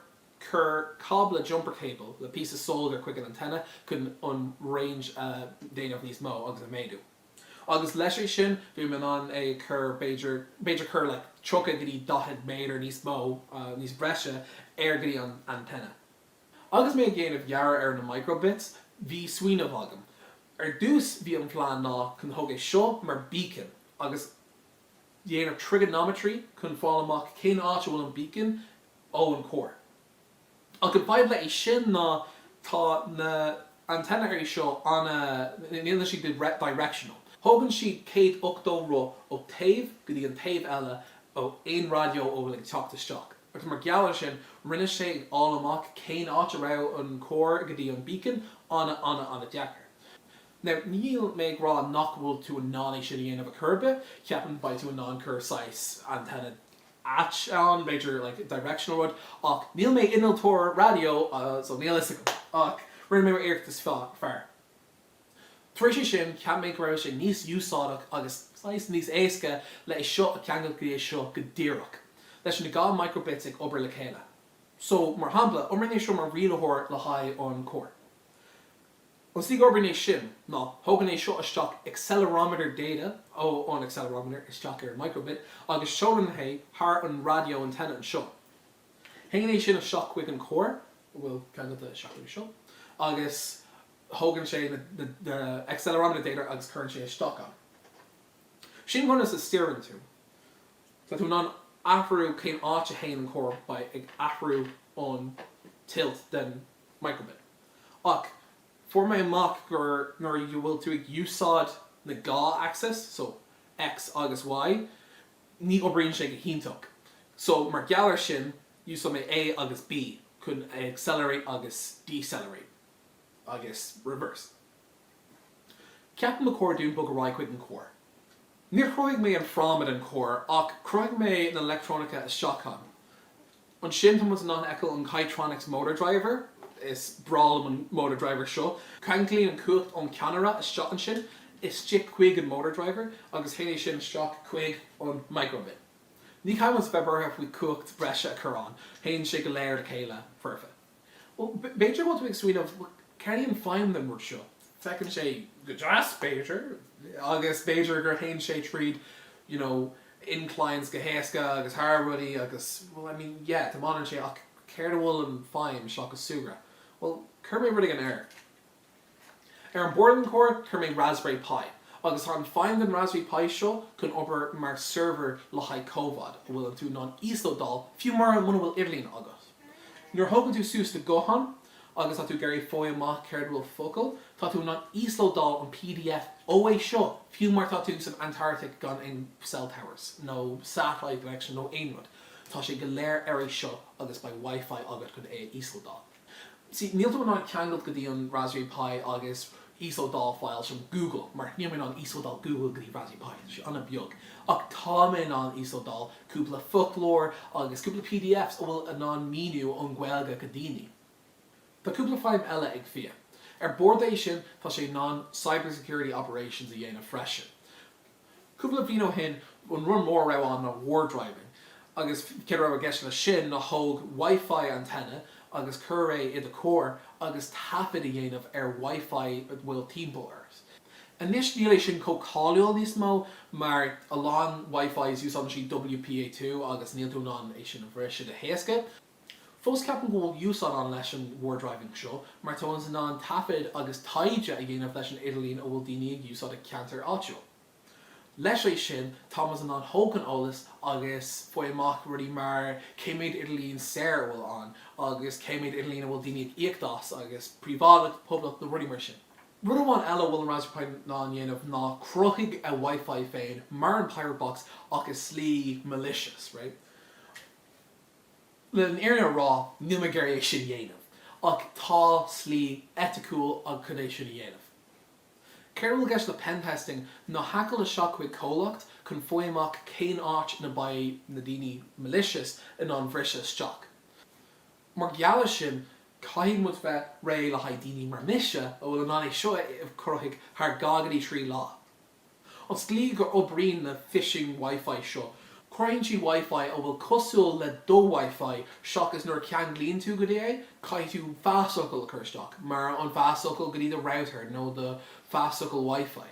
chur cabla jumper cable le piece of solder chuig an antenna chun an range déanamh níos mó agus a méadú. Agus leis é sin bhí man an é chur Beiidir chur le trocha go dtí 10 méadar níos mó níos breise ar go dtí an antenna. Agus mé géanamh ghearr ar na microbits, bhí suoinmh agam. Ar dús bhí an plán ná chun thug é seo mar beacon agus dhéanamh trigonometry chun fáil amach cén áit bhfuil an beacon ó an cór. Ach an bhaid le é sin ná tá na antenna ar seo anna níl si directional. Thógann siad 180 ro ó taobh go dtí an taobh eile ó aon radio ó bhfuil ag teacht isteach. Agus mar geall sin rinne sé ag all amach cén áit a raibh an cór go dtí an beacon anna deachar. Now, níl méid rá nach bhfuil tú an ná é sin dhéanamh a curbe, ceapan ba tú an non-cur size antenna at an Beiidir like directional rod ach níl mé inaltóir radio so níl is ach rinne mé éirtas fearr. Tuair sé sin ceap méid raibh sé níos úsáideach agus níos éasca le é seo a ceangal go é seo go díreach leis na 2 microbits ag obair le chéile. So mar hampla omrinné seo mar rialthóir le haigh an cór. An sí obairné sin ná thugann é seo isteach accelerometer data ó an accelerometer isteach ar microbit agus seolann é thar an radio antenna an seo. Hagan é sin a seach chuig an cór bhfuil ceangal a seach seo agus thugann sé the accelerometer data agus chuann sé isteach an. Sin chun is a steering tú. So tú ná ahrú cén áit a haon an cór ba ag ahrú an tilt den microbit. Ach for mé amach gur nuair you bhfuil tú ag úsáid na 2 axis, so X agus Y, ní oibríonn sé go híntaach. So mar geallar sin úsá mé A agus B chun accelerate agus decelerate agus reverse. Ceapan a cór dún bug a ráid chuig an cór. Níor chroig mé an frámid an cór ach chroig mé an electronica isteach an. An sin tá ná eil an Kaitronics motor driver is brawl an motor driver seo. Cranglí an cuacht an ceanara isteach an sin is stick chuig an motor driver agus héine sin isteach chuig an microbit. Ní caimas febartha faoi cuacht breise a churán, haon sé go léir a chéile fuirfa. Well, Beiidir bhil tú ag suoinmh ceirlíonn an fáim den mar seo. Fecinn sé go deas Beiidir agus Beiidir gur haon sé tríd, you know, inclines go héasca agus thar-rudí agus, well, I mean, yeah, tá manan sé ach céir bhfuil an fáim seo go sugra. Well, cur mé rudí an air. Ar an board an cór, cur mé Raspberry Pi. Agus an fáim den Raspberry Pi seo chun obair mar server le haigh cóvad bhfuil an tú ná íslódal fiú mar an muna bhfuil irlín agus. Nuair thugann tú sús de gohan agus tá tú geirí fói amach céir bhfuil focal, tá tú ná íslódal an PDF ó é seo fiú mar tá tú san Antarctic gan in cell towers, no satellite direction, no aonrad. Tá sé go léir ar é seo agus by Wi-Fi agad chun é íslódal. See, níl tú ná ceangalt go dtí an Raspberry Pi agus íslódal files from Google, mar níl mé ná íslódal Google go dtí Raspberry Pi, sé anna beag. Ach tá mé ná íslódal cúpla folklore agus cúpla PDFs ó bhfuil a ná míniú an Gaeilge go daoine. Tá cúpla fáim eile ag fia. Ar board é sin tá sé ná cybersecurity operations a dhéanamh freisin. Cúpla bhín ó hin an run mór raibh an na war driving, agus ceir raibh a gceist le sin na thóg Wi-Fi antenna agus cur é I the core agus tafid a dhéanamh Wi-Fi bhfuil timppla airs. Anis níl é sin cóáil níos mó mar a lán Wi-Fi is ús an si WPA2 agus níl tú ná é sin a bhreise a héasca. Fós ceapan go úsán an leis an war driving seo, mar tá an ná tafid agus taide a dhéanamh leis an Idirlín a bhfuil daine ag úsá a ceantar áitiúil. Leis é sin, Thomas an hógan ólas agus foiimach ruí mar céimiid Idirlín séir bhfuil an, agus céimiid Idirlín a bhfuil daine ag íochtás agus prívála public na ruí mar sin. Rud amháin eile bhfuil an Raspberry Pi ná dhéanamh ná cruthigh a Wi-Fi féin mar an Firebox agus slí malicious, right? Le an éire rá níl me géir é sin dhéanamh, ach tá slí eticiúil ag chun é sin dhéanamh. Ceiril gceist le pen testing nó hacail a seo chuig cólacht chun foiimach cén áit na baid na daoine malicious in an bhriise isteach. Mar ghealla sin, caiigh mu bheith ré le haid daoine mar mise a bhfuil an é seo cruthigh thar gagaí trí lá. An slí gur oibríonn na phishing Wi-Fi seo, Crain si Wi-Fi a bhfuil cosúil le dó Wi-Fi seachas nuair cean glíonn tú go dé, caiith tú fásocail chuirteach, mar an fásocail go dtí do router nó do fásocail Wi-Fi.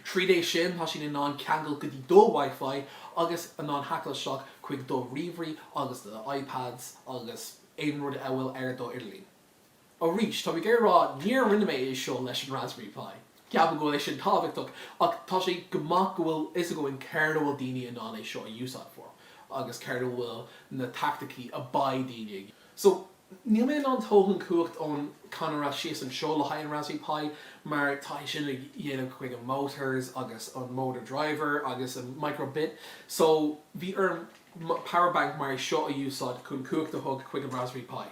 Trí é sin tá sin ná ceangal go dtí dó Wi-Fi agus an ná hacail seach chuig dó riomhrí agus do iPads agus éon rud a bhfuil ar dó Idirlín. Ó rís, tá gur rá níor rinne mé é seo leis an Raspberry Pi. Ceapan go leis sin tábhachtach ach tá sé gomach go bhfuil is a go in ceir bhfuil daine an é seo a úsán for agus ceir bhfuil na tacticí a baid daine. So níl mé an tógan cuacht ón canara sios an seo le haid an Raspberry Pi mar tá sin a dhéanamh chuig an motors agus an motor driver agus an microbit. So bhí ar powerbank mar seo a úsáid chun cuacht a thug chuig an Raspberry Pi.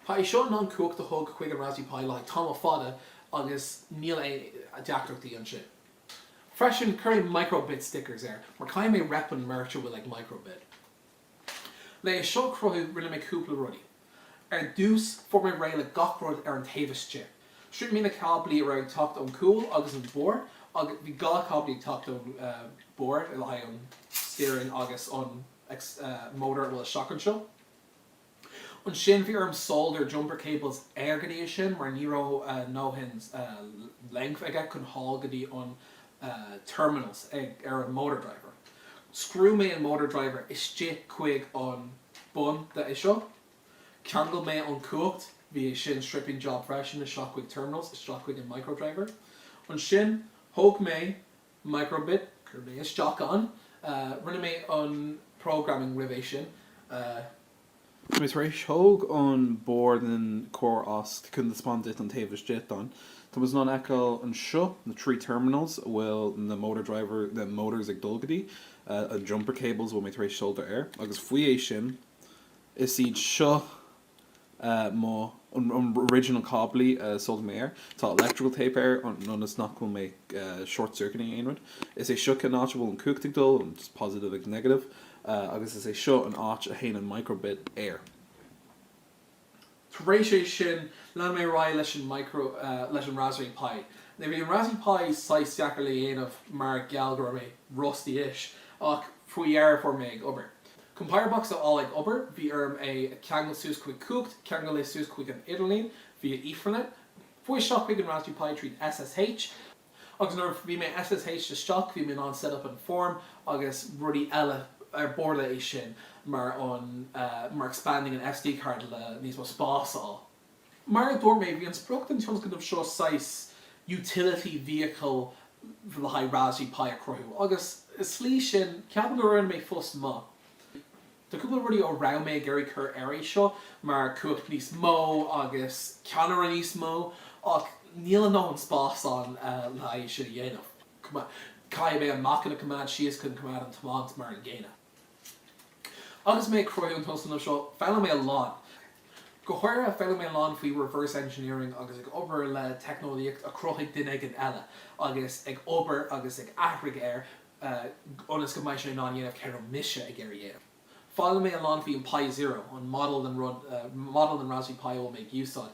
Tá é seo ná cuacht a thug chuig an Raspberry Pi le tá a fada agus níl é a deachtarachtaí an sin. Freisin chuir microbit stickers ar, mar caiim mé repan merch bhfuil ag microbit. Le é seo cruthú rinne mé cúpla rudí. Ar dús for mé ré le gachrod ar an taobhaiste. Sriú mí na cablaí ar tucht an cúil agus an bór, agus bhí gá cablaí tucht an bór i le an steering agus an motor bhfuil seach an seo. An sin bhí arm solder jumper cables ar gadí sin mar níró nóhins length aige chun hall gadí an terminals ar an motor driver. Screw mé an motor driver is stick chuig an bun de is seo. Ceangal mé an cuacht bhí sin stripping job freisin na seo chuig terminals is seo chuig an micro driver. An sin thóg mé microbit chur mé isteach an rinne mé an programming ribh sin. Mis rééis thóg an board an cór as chun spandit an taobhas jet an. Tá was ná eáil an seo na trí terminals bhfuil na motor driver the motors ag dulgadí an jumper cables bhfuil mé rééis shoulder air agus faoi é sin is iad seo má an original cablaí sold mé air. Tá electrical tape air an is nach chun mé short circuiting aonrad. Is é seo an áit bhfuil an cuachtaigh dul an positive ag negative. Agus is é seo an áit a héana an microbit air. Rééis é sin le mé rá leis an Raspberry Pi. Na bhí an Raspberry Pi 6 deachar le dhéanamh mar geall mé rustí is ach faoi air for mé ag obair. Chun Firebox á ag obair, bhí arm é ceangal suas chuig cuacht, ceangal é suas chuig an Idirlín via Ethernet. Faoi seo chuig an Raspberry Pi tríd SSH. Agus nuair bhí mé SSH isteach, bhí mé ná set up an form agus rudí eile ar borla é sin mar expanding an SD card le níos mó spásáil. Mar dúir mé bhí an sprucht an tunas go seo 6 utility vehicle le haid Raspberry Pi a cruthú. Agus is slí sin ceapan go raibh mé fós má. Tá cúpla rudí ó rá mé gurí chur airí seo mar cuacht níos mó agus ceanara níos mó ach níl an nó an spásáin le sin dhéanamh. Cai mé an macna command sios chun command an tomáint mar an ggéine. Agus mé cruthú an tosan seo féile mé lán. Go chuir a féile mé lán faoi reverse engineering agus ag obair le technolíocht a cruthaigh duine ag an eile agus ag obair agus ag aithrig air onas go maiid sé ná dhéanamh ceir an mise ag ar dhéanamh. Féile mé an lán faoi an Pi Zero an model an Raspberry Pi ó méid úsáid.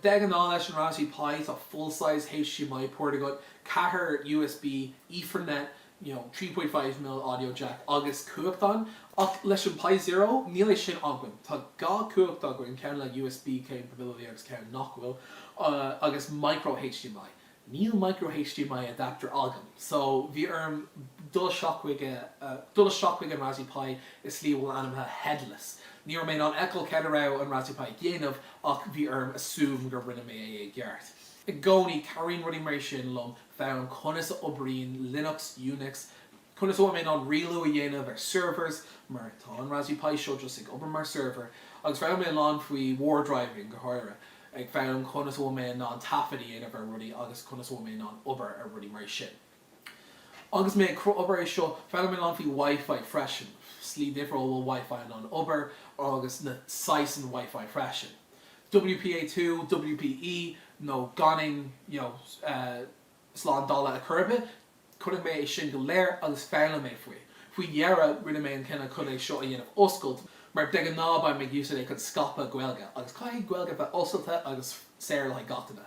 Deag an ná leis an Raspberry Pi tá full-size HDMI port agat, chathair USB, Ethernet, 3.5mm audio jack agus cuachtan Ach leis an Pi Zero, níl é sin aghain. Tá gá cuaach aghain ceann le USB capability agus ceann nachhfuil agus micro HDMI. Níl micro HDMI adapter agam. So bhí dul seachhuiige an Raspberry Pi is slíbhfuil anamtha headless. Ní mé an eicil cead rá an Raspberry Pi dhéanamh ach bhí assume gur rinne mé gceart. I gcónaí carín rudí mar sin lom feann conas obarín Linux, Unix, conas ó mé an rialú a dhéanamh ar servers mar tá an Raspberry Pi seo just ag obair mar server agus feann mé lán faoi war driving go háire. Ag feann conas ó mé an tafaí dhéanamh ar rudí agus conas ó mé an obair ar rudí mar sin. Agus mé obair é seo feann mé lán faoi Wi-Fi freisin. Slí difriúil Wi-Fi an obair agus na 6 an Wi-Fi freisin. WPA2, WPE, no ganning, slán dala a curbe, chun mé é sin go léir agus feann mé faoi. Faoi dhearra rinne mé an cinna chun é seo a dhéanamh oscailt, mar de an nába me gúsa é chun scapa ghuelga, agus cai ghuelga bheith oscailta agus séir le gataine.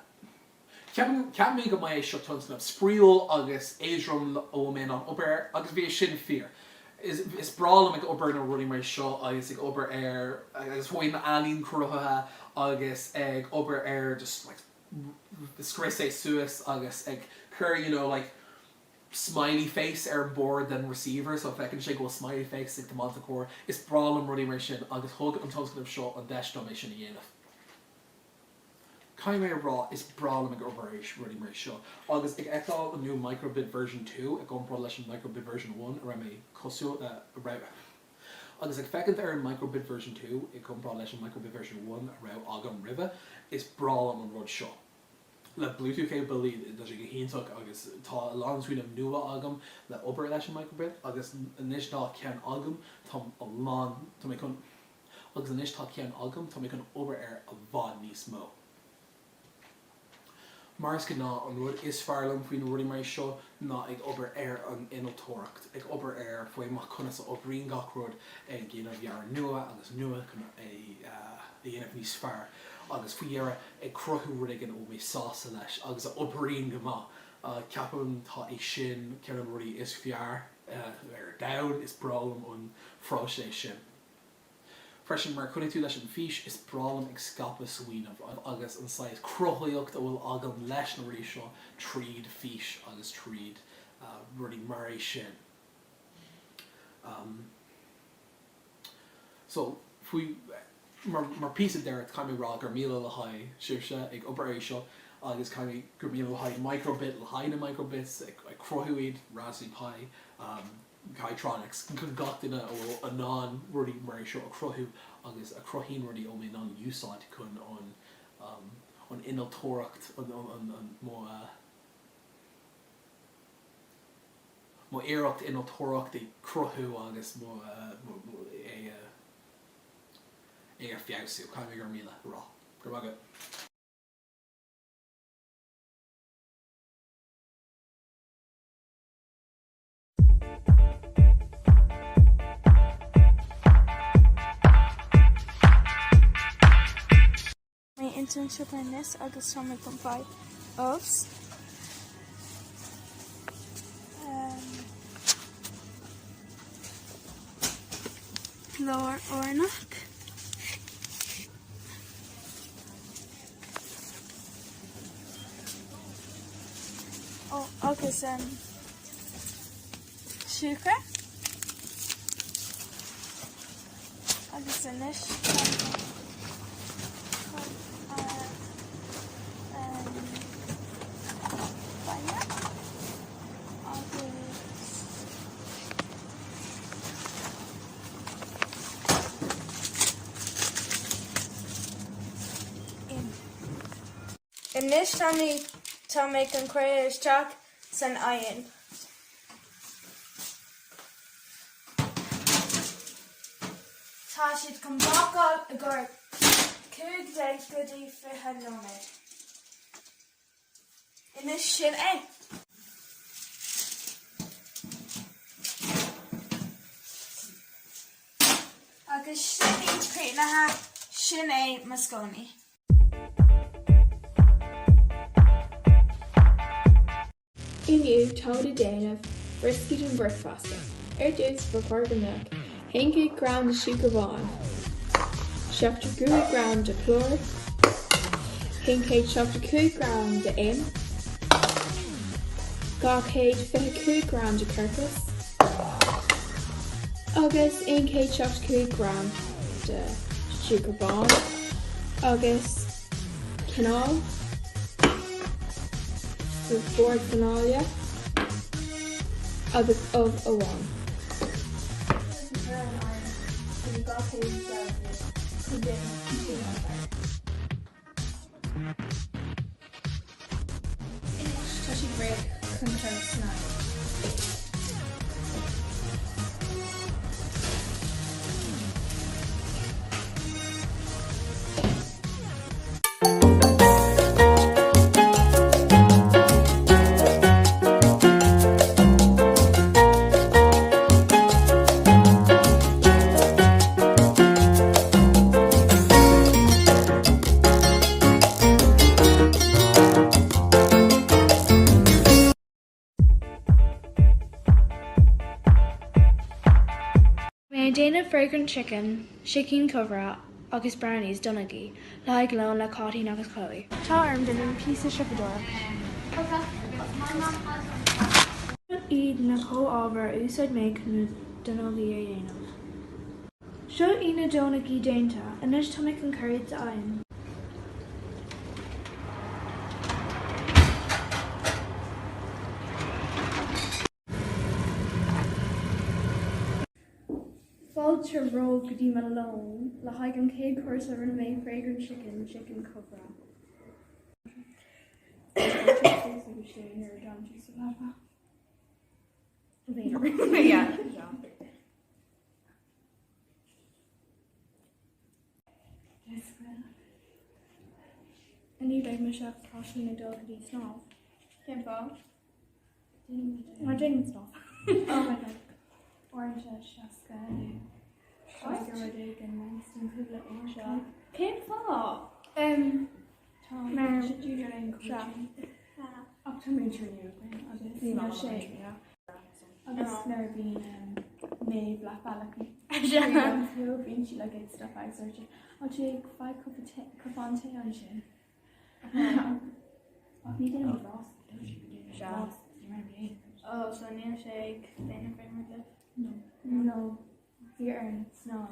Ceap mé go mai é seo tunsnamh spríúil agus éadrom ó mé an obair agus bhí sin fear. Is brála ag obair na rudí mar seo agus ag obair ar agus bhuaim alín cruthathe agus ag obair ar just like scris é suas agus ag cur smiley face ar board den receiver so fecinn sé go smiley face ag tamanta cór is brála rudí mar sin agus thug an toscailt seo an deistá mé sin a dhéanamh. Cai mé rá is brála ag obair rudí mar seo agus ag eáil an new microbit version 2 ag gomprá leis an microbit version 1 a ra mé cosú ra agus ag fecinn ar an microbit version 2 ag gomprá leis an microbit version 1 a ra agam rive is brála an rud seo. Le Bluetooth capability dat ik heentok agus tá langswin am nua agam le obair leis an microbit agus inis dá cean agam tam a lá tá mé chun agus inis tá cean agam tá mé chun obair ar a bhd níos mó. Mars go ná an rud is fearlam faoin rudí mar seo ná ag obair ar an inaltóracht ag obair ar faoi mar chunas ó bríon gach rud ag ggéanamh dhear nua agus nua chun dhéanamh níos fearr. Agus faoiar ag crothú ruigen ó mé sása leis agus a obaríon go má ceapan tá é sin cean rudí is fear ar dain is bralam ón fráisé sin. Freisin mar chuna tú leis an fís is bralam ag scapa suoinmh agus an sáid crothaíocht a bhfuil agam leis na rudí seo tríd fís agus tríd rudí mar é sin. So faoi mar pí deir caiimi rá gur míle le haid siirse ag obair seo agus caiimi gur míle le haid microbit le haid na microbits ag crothúid Raspberry Pi Gaitronics chun gach duine ó a ná rudí mar seo a crothú agus a crothín rudí ó mé ná úsáid chun an inaltóracht an má éireacht inaltóracht é crothú agus mó ar fiabhsú caiimi gur míle rá. Gur bagad. My internship in this agus tá mé comply ofs. Lár ornach. Agus siúcra agus inis baile agus inis tá mé an cuir isteach san aon. Tá siad go mbágáil a gur 15 go dtí 20 nóiméad. Inis sin é. Agus sin í críochnatha sin é Mosconi. Inniu táid déanamh briscuit an breicfasta, ar dús ba chuir go mbeadh, 1 gram de sucre bháin. 75 gram de chlór. 175 gram de im. 225 gram de curcas. Agus 175 gram de sucre bháin. Agus canál. The board fanalia. Agus of awan. Tashi break control snack. Dana fragrant chicken cover agus brownies Donaghy, like lone le Cotty agus Chloe. Charmed in a piece of Shipador. Eid na co-over úsad make Donaghy a dana. Show ina Donaghy dainta, and there's Tomic and curry to iron. Vulture roll goody alone, la hagan cake horse over make fragrant chicken cover. Yeah. And you like my chef caution a dog to snob. Can't fall. I didn't stop. Oh my god. Orange shaska. Shaska Redig and Langston Kudla Orange. Can't fall. Mar Junior and Coaching. Optometry. Agus never been made black balcony. Been she like it stuff I search. I'll take 5 cup on tea on shin. You didn't frost. Frost. Oh, so near shake, then if I'm with No. Fear and snow.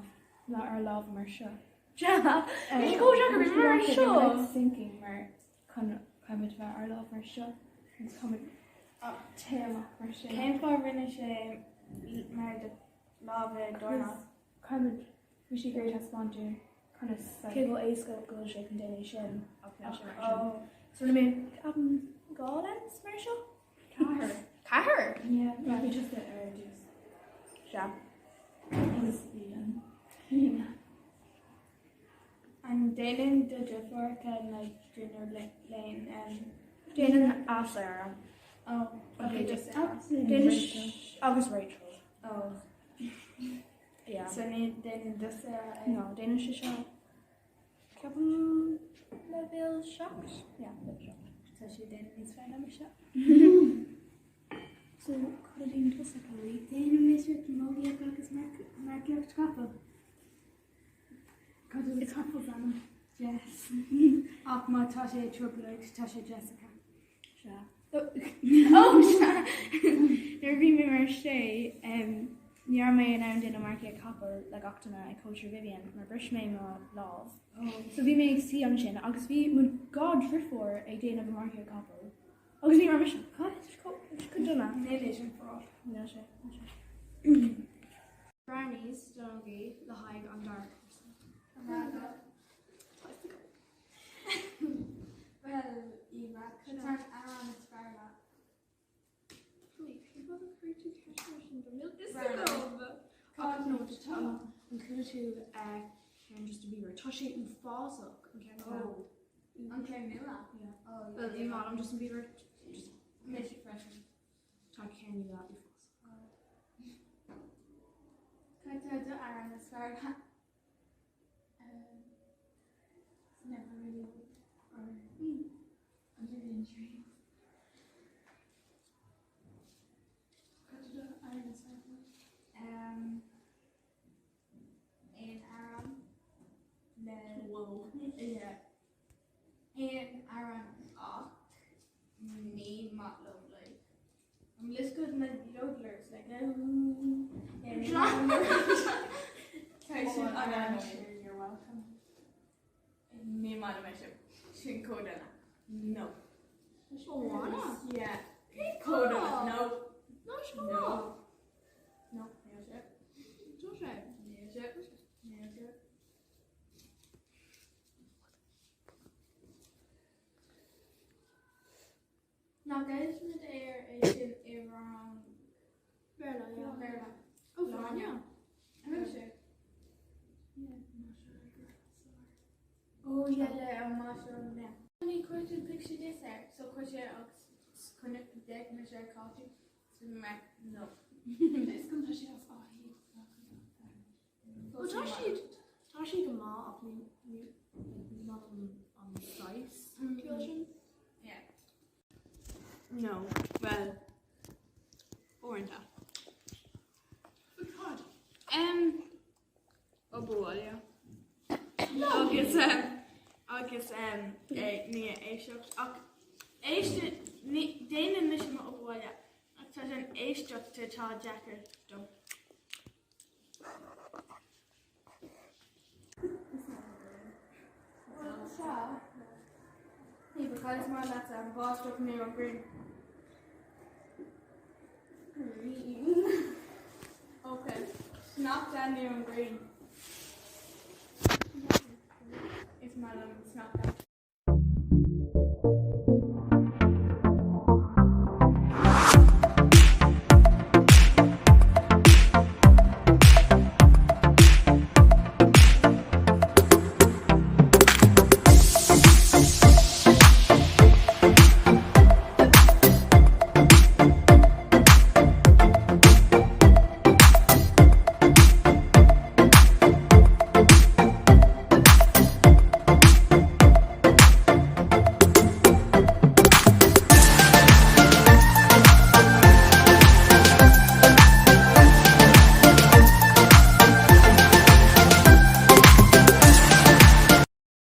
Not our love mar sure. Ja. You go jogger with mar sure. Thinking mar kind of our love mar sure. It's coming up tail off mar sure. Came for rinne she mar the love doorknob. Kind of we should great respond to kind of Cable ace go shake and then shin. Oh. So I mean Gallens mar sure? Caher? Yeah, maybe just the juice. Ja. And Dalen the Jafar can like dinner lane and Dalen Sarah. Oh, okay, just Danish. I was Rachel. Oh, Yeah. so then the Sarah. No, Danish is shot. Couple level shots. Yeah, level shots. So she didn't need to find out shot. So, could I do this like a week? Then Mr. Mogi Agus Mark Couple. It's couples on them. Yes. Off my Tasha Triple H, Tasha Jessica. Oh, there be me Marche, near my and in a market couple like Octana and Coach Vivian, my brush me more love. Oh. So we may see on Shin, August we would God for a day of a market couple. August we are mission. God, it's could do that. Navigation for all. No shit. Brownies, Donaghy, Lahag, and Dark. Well, Eva, could turn around its Farla. Wait, people have heard to catch Russian the milk is God, no, to tell. And could to can just to be your Toshi and Fosok and can Oh. Okay, Mila. Yeah. Oh, yeah. Well, you I'm just be your just Make it freshman. talk can you that before. Could I do around its Farla? Never really or under the injury. Could I do iron its Farla? Whoa. Yeah. And Aaron me mat lovely. I'm less good than yodelers like you're welcome. Me mat Shin Kodana. No. Yeah. Kodana. No. No. No. Now guys with air is in Iran. Verla, yeah. Verla. Oh, Verla. I'm not sure. Yeah, I'm not sure. Oh, yeah, I'm not sure now. Only question picture this there. So question couldn't deck measure coffee. So no. This comes to us. Well, Tashi the ma of me not on the size calculation. Yeah. No. Well, orange. Oh boy, yeah. I guess me Dana mission of boy. I said an A-struck to Todd Jacker. Don't. Hey, because my lads are boss of me on green. Okay. Snap down near on green. It's my lemon snap down.